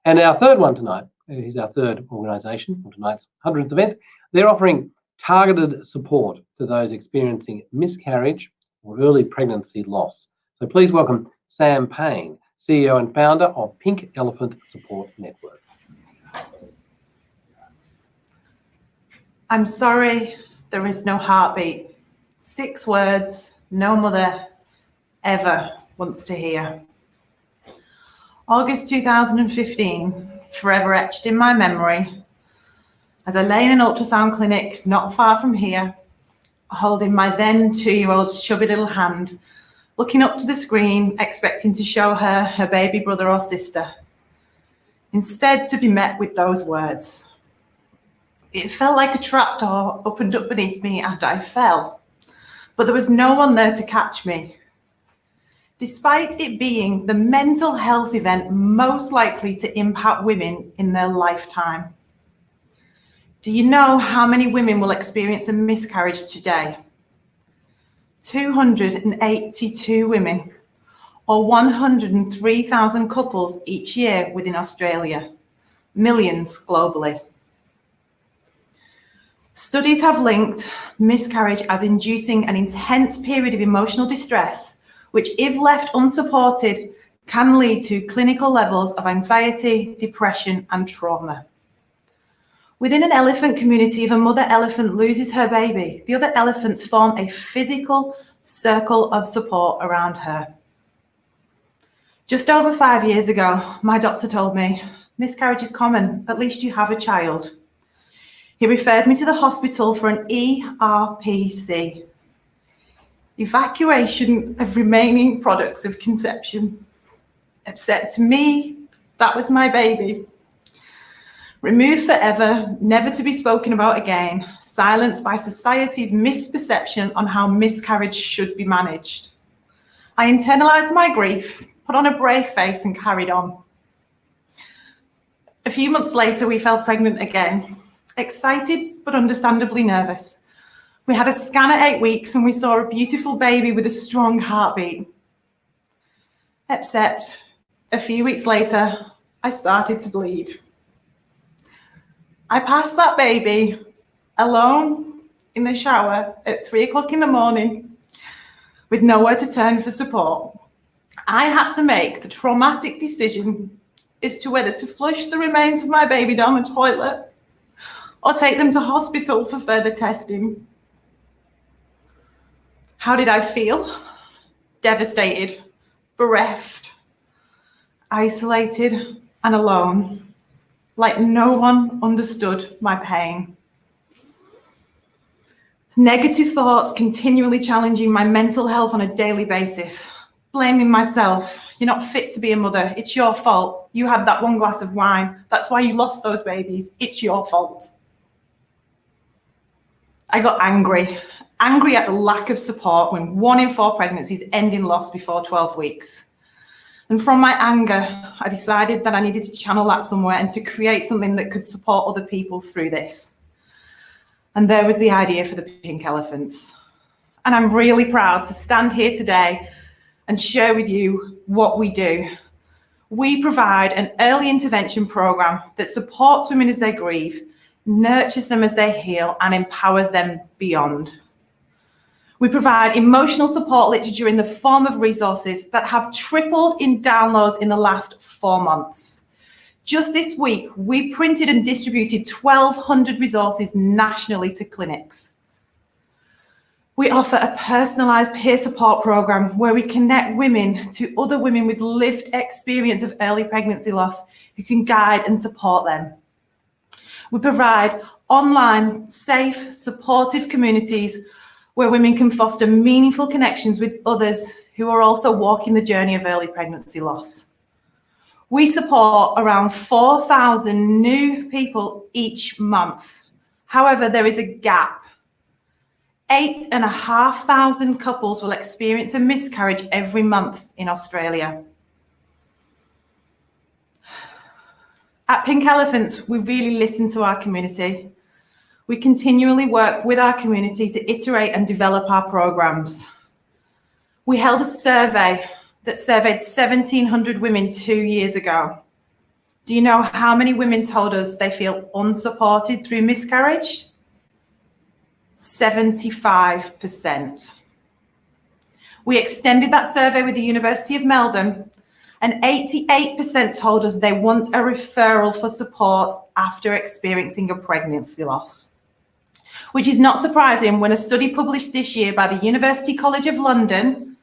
And our third one tonight is our third organisation for tonight's 100th event. They're offering targeted support to those experiencing miscarriage or early pregnancy loss. So please welcome Sam Payne, CEO and founder of Pink Elephant Support Network. I'm sorry, there is no heartbeat. 6 words no mother ever wants to hear. August 2015, forever etched in my memory, as I lay in an ultrasound clinic not far from here, holding my then 2-year-old's chubby little hand, looking up to the screen, expecting to show her baby brother or sister. Instead, to be met with those words. It felt like a trapdoor opened up beneath me and I fell, but there was no one there to catch me. Despite it being the mental health event most likely to impact women in their lifetime. Do you know how many women will experience a miscarriage today? 282 women, or 103,000 couples each year within Australia, millions globally. Studies have linked miscarriage as inducing an intense period of emotional distress, which, if left unsupported, can lead to clinical levels of anxiety, depression, and trauma. Within an elephant community, if a mother elephant loses her baby, the other elephants form a physical circle of support around her. Just over 5 years ago, my doctor told me, miscarriage is common, at least you have a child. He referred me to the hospital for an ERPC, evacuation of remaining products of conception. Except to me, that was my baby. Removed forever, never to be spoken about again, silenced by society's misperception on how miscarriage should be managed. I internalized my grief, put on a brave face and carried on. A few months later, we fell pregnant again. Excited, but understandably nervous. We had a scan at 8 weeks and we saw a beautiful baby with a strong heartbeat. Except a few weeks later, I started to bleed. I passed that baby alone in the shower at 3 o'clock in the morning with nowhere to turn for support. I had to make the traumatic decision as to whether to flush the remains of my baby down the toilet or take them to hospital for further testing. How did I feel? Devastated, bereft, isolated, and alone, like no one understood my pain. Negative thoughts continually challenging my mental health on a daily basis, blaming myself. You're not fit to be a mother. It's your fault. You had that 1 glass of wine. That's why you lost those babies. It's your fault. I got angry at the lack of support when 1 in 4 pregnancies end in loss before 12 weeks. And from my anger, I decided that I needed to channel that somewhere and to create something that could support other people through this. And there was the idea for the Pink Elephants. And I'm really proud to stand here today and share with you what we do. We provide an early intervention program that supports women as they grieve, nurtures them as they heal, and empowers them beyond. We provide emotional support literature in the form of resources that have tripled in downloads in the last 4 months. Just this week, we printed and distributed 1,200 resources nationally to clinics. We offer a personalised peer support program where we connect women to other women with lived experience of early pregnancy loss who can guide and support them. We provide online, safe, supportive communities where women can foster meaningful connections with others who are also walking the journey of early pregnancy loss. We support around 4,000 new people each month. However, there is a gap. 8,500 couples will experience a miscarriage every month in Australia. At Pink Elephants, we really listen to our community. We continually work with our community to iterate and develop our programs. We held a survey that surveyed 1,700 women 2 years ago. Do you know how many women told us they feel unsupported through miscarriage? 75%. We extended that survey with the University of Melbourne, and 88% told us they want a referral for support after experiencing a pregnancy loss. Which is not surprising when a study published this year by the University College of London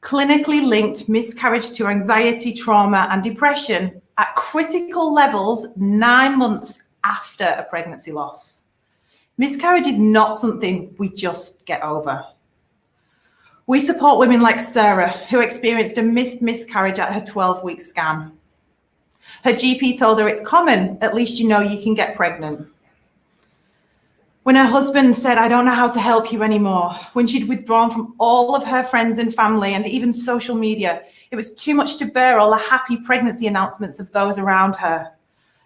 clinically linked miscarriage to anxiety, trauma, and depression at critical levels 9 months after a pregnancy loss. Miscarriage is not something we just get over. We support women like Sarah, who experienced a missed miscarriage at her 12-week scan. Her GP told her it's common, at least you know you can get pregnant. When her husband said, I don't know how to help you anymore, when she'd withdrawn from all of her friends and family and even social media, it was too much to bear all the happy pregnancy announcements of those around her.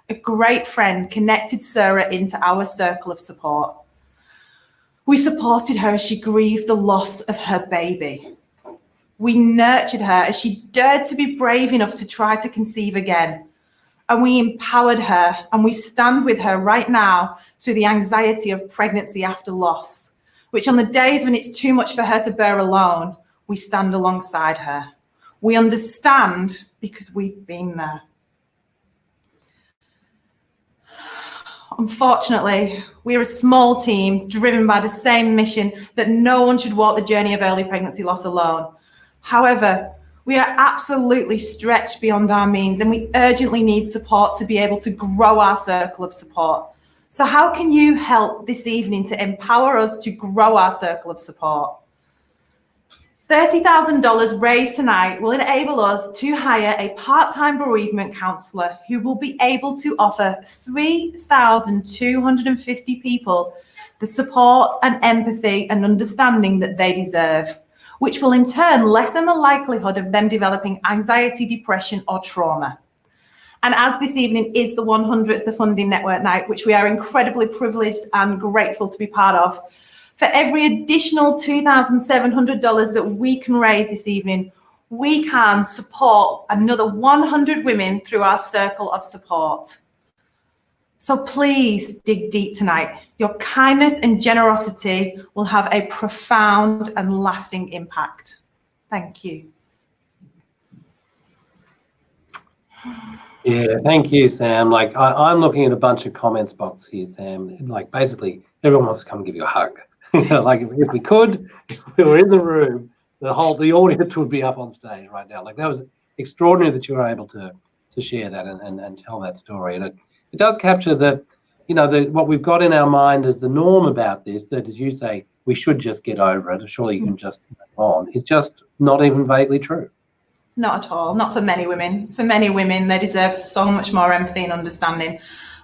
A great friend connected Sarah into our circle of support. We supported her as she grieved the loss of her baby. We nurtured her as she dared to be brave enough to try to conceive again. And we empowered her, and we stand with her right now through the anxiety of pregnancy after loss, which on the days when it's too much for her to bear alone, we stand alongside her. We understand because we've been there. Unfortunately, we're a small team driven by the same mission that no one should walk the journey of early pregnancy loss alone. However, we are absolutely stretched beyond our means, and we urgently need support to be able to grow our circle of support. So how can you help this evening to empower us to grow our circle of support? $30,000 raised tonight will enable us to hire a part-time bereavement counsellor who will be able to offer 3,250 people the support and empathy and understanding that they deserve, which will in turn lessen the likelihood of them developing anxiety, depression, or trauma. And as this evening is the 100th The Funding Network Night, which we are incredibly privileged and grateful to be part of, for every additional $2,700 that we can raise this evening, we can support another 100 women through our circle of support. So please dig deep tonight. Your kindness and generosity will have a profound and lasting impact. Thank you. Yeah, thank you, Sam. Like I'm looking at a bunch of comments box here, Sam. Like basically everyone wants to come and give you a hug. Like if we could, if we were in the room, the audience would be up on stage right now. Like that was extraordinary that you were able to share that and tell that story. And it does capture that, you know, what we've got in our mind as the norm about this, that as you say, we should just get over it, or surely you can just move on. It's just not even vaguely true. Not at all. Not for many women. For many women, they deserve so much more empathy and understanding.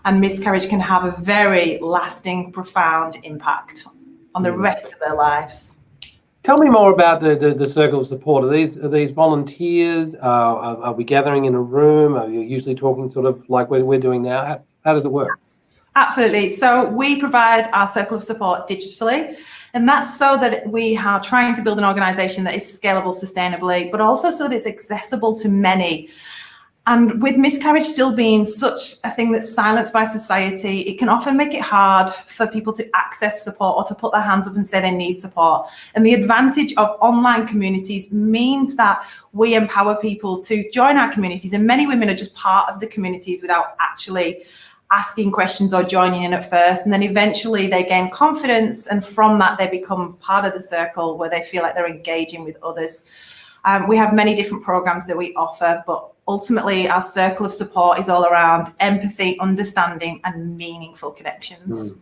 And miscarriage can have a very lasting, profound impact on the rest of their lives. Tell me more about the circle of support. Are these volunteers? Are we gathering in a room? Are you usually talking sort of like we're doing now? How does it work? Absolutely. So we provide our circle of support digitally, and that's so that we are trying to build an organisation that is scalable sustainably, but also so that it's accessible to many. And with miscarriage still being such a thing that's silenced by society, it can often make it hard for people to access support or to put their hands up and say they need support. And the advantage of online communities means that we empower people to join our communities. And many women are just part of the communities without actually asking questions or joining in at first. And then eventually they gain confidence. And from that, they become part of the circle where they feel like they're engaging with others. We have many different programs that we offer, but ultimately our circle of support is all around empathy, understanding, and meaningful connections.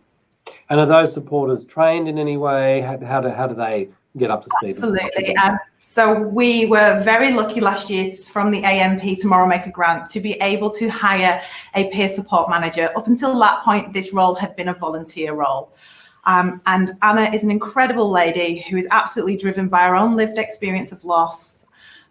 And are those supporters trained in any way? How do they get up to speed? Absolutely. So we were very lucky last year from the AMP Tomorrow Maker grant to be able to hire a peer support manager. Up until that point, this role had been a volunteer role. And Anna is an incredible lady who is absolutely driven by her own lived experience of loss,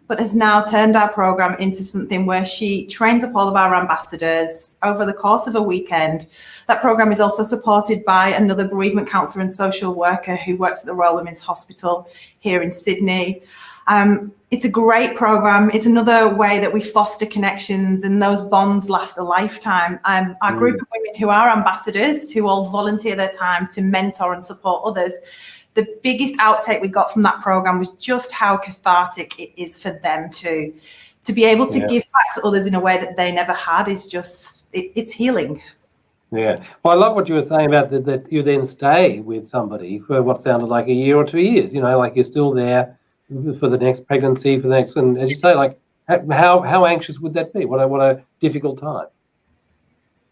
but has now turned our program into something where she trains up all of our ambassadors over the course of a weekend. That program is also supported by another bereavement counsellor and social worker who works at the Royal Women's Hospital here in Sydney. It's a great program. It's another way that we foster connections, and those bonds last a lifetime. Our group of women who are ambassadors, who all volunteer their time to mentor and support others, the biggest outtake we got from that program was just how cathartic it is for them to be able to give back to others in a way that they never had. Is just, it's healing. Yeah. Well, I love what you were saying about that you then stay with somebody for what sounded like a year or 2 years, like you're still there for the next pregnancy, for the next, and as you say, like how anxious would that be? What a difficult time.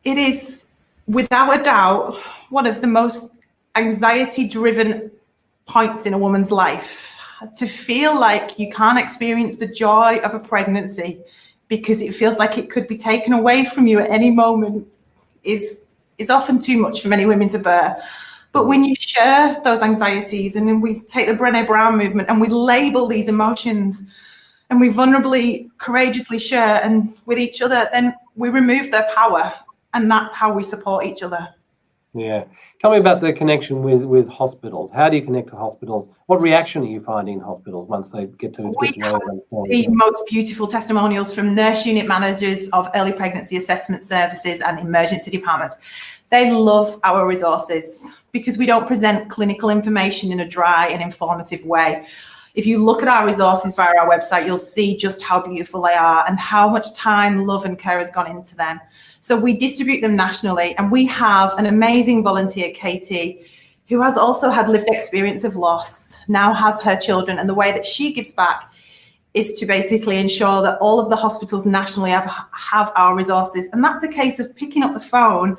It is, without a doubt, one of the most anxiety-driven points in a woman's life. To feel like you can't experience the joy of a pregnancy because it feels like it could be taken away from you at any moment is often too much for many women to bear. But when you share those anxieties, and then we take the Brené Brown movement and we label these emotions and we vulnerably, courageously share and with each other, then we remove their power, and that's how we support each other. Yeah. Tell me about the connection with hospitals. How do you connect to hospitals? What reaction are you finding in hospitals once they get to know them? The most beautiful testimonials from nurse unit managers of early pregnancy assessment services and emergency departments. They love our resources because we don't present clinical information in a dry and informative way. If you look at our resources via our website, you'll see just how beautiful they are and how much time, love and care has gone into them. So we distribute them nationally, and we have an amazing volunteer, Katie, who has also had lived experience of loss, now has her children, and the way that she gives back is to basically ensure that all of the hospitals nationally have our resources. And that's a case of picking up the phone,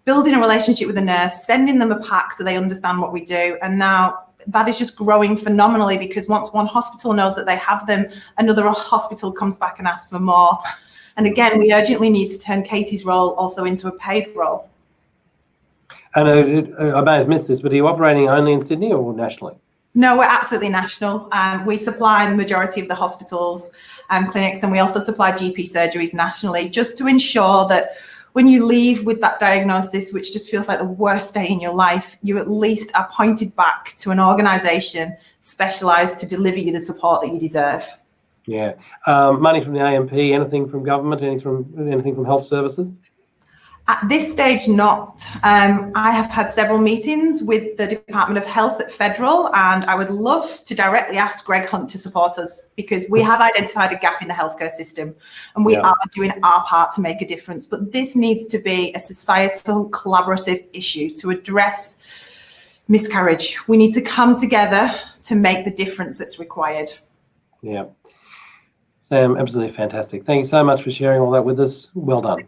building a relationship with a nurse, sending them a pack so they understand what we do. And now that is just growing phenomenally, because once one hospital knows that they have them, another hospital comes back and asks for more. And again, we urgently need to turn Katie's role also into a paid role. And I may have missed this, but are you operating only in Sydney or nationally? No, we're absolutely national. We supply the majority of the hospitals and clinics, and we also supply GP surgeries nationally, just to ensure that when you leave with that diagnosis, which just feels like the worst day in your life, you at least are pointed back to an organisation specialised to deliver you the support that you deserve. Yeah. Money from the AMP, anything from government, anything from health services? At this stage, not. I have had several meetings with the Department of Health at Federal, and I would love to directly ask Greg Hunt to support us, because we have identified a gap in the healthcare system and we are doing our part to make a difference. But this needs to be a societal collaborative issue to address miscarriage. We need to come together to make the difference that's required. Yeah. Sam, absolutely fantastic. Thank you so much for sharing all that with us. Well done.